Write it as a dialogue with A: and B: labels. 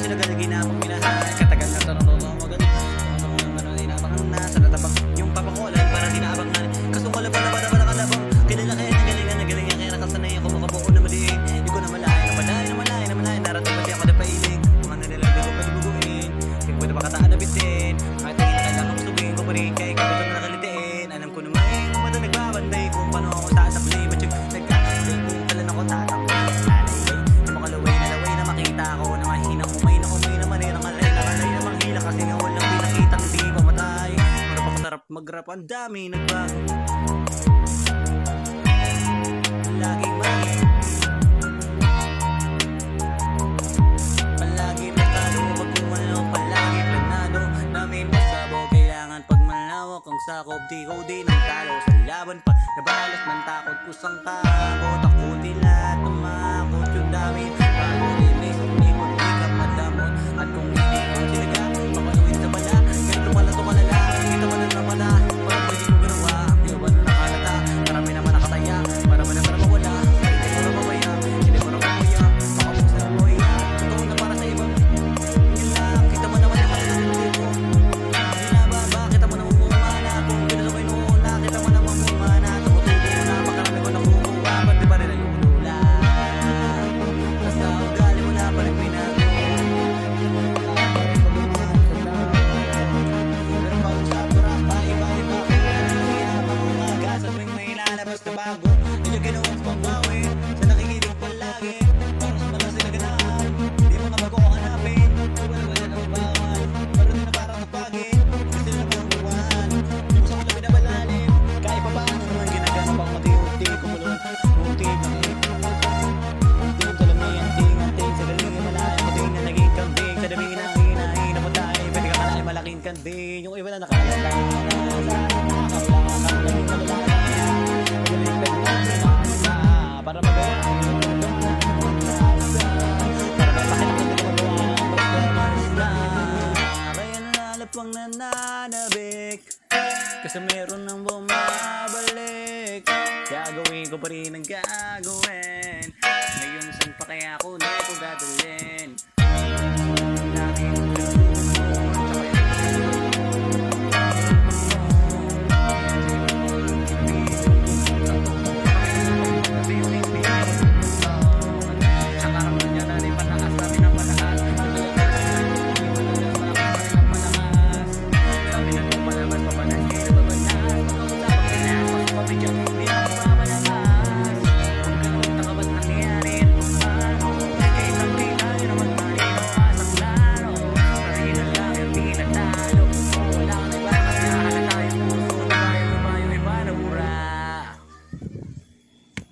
A: Managal ginapang minahan katagal na tanong magaling yung gano'n inabangan na sa natabang yung papakulan para di naabangan kasungkala pa na kalabang kilala kaya nagaling niya kaya nakasanay ako makabuo na maliin di ko na malayan narating pati ako na pailing mga nanilabi ko palibuguin di ko na makataan na bitin kahit hindi na kailangan gustuin ko pa rin kaya ikaw na nakalitiin alam ko naman kung ba't nagbabantay kung paano ako sasablay matyog nagkakasay kung kailan ako tatakbay di makalaway na makita ako na mahinang umay na manirang alay na manghila kasi nga walang pinakitang di pamatay magpapasarap mag-rap ang dami nagbago laging mali palagi natalo pag kumano palagi planado namin masabo kailangan pag malawak ang sakop di ko din ang talo sa laban pa nabalas ng takot kusang kabot ako nila tumakot yung dami bago linis umikot di ka madamot at kung hindi ko sinaga mapaluin sa bala ganito pala to kalala kita mo na pala parang pwede ko ginawa di ba na nakalata marami naman nakataya para mawala hindi mo na mamaya hindi mo na mamuya makapagsa mo iya totoo na para sa iba nila kita mo naman yung malalindi mo nila ba kita mo naman pumana kung ginusto ko inuuna kita mo naman pumana tumutubo na makarami ko nakukuha ba't di pa rin nalulula basta ugali mo na pa rin pinago pero pag sa turang pa iba-iba kayabang umaga sa tuwing may lalabas na bago hindi ginawa pang gawin sa nakikinig palagi para sa malas sila ganahan di mga bago kong hanapin wala na mabawan pero di na parang napagin kasi na mabubuhan di mo sa mga binabalalim kahit pa paano naman ginagano pang mati-unti kumulong unti tingin talamay ang ting sa galing malalim mo tingin na naging kambing sa dami na hinahin na patay pwede ka kalay malaking kanding yung iba na nakalagay para magawa kaya nalalapang nananabik kasi meron nang bumabalik gagawin ko pa rin ang gagawin ngayon saan pa kaya ako na ito dadalhin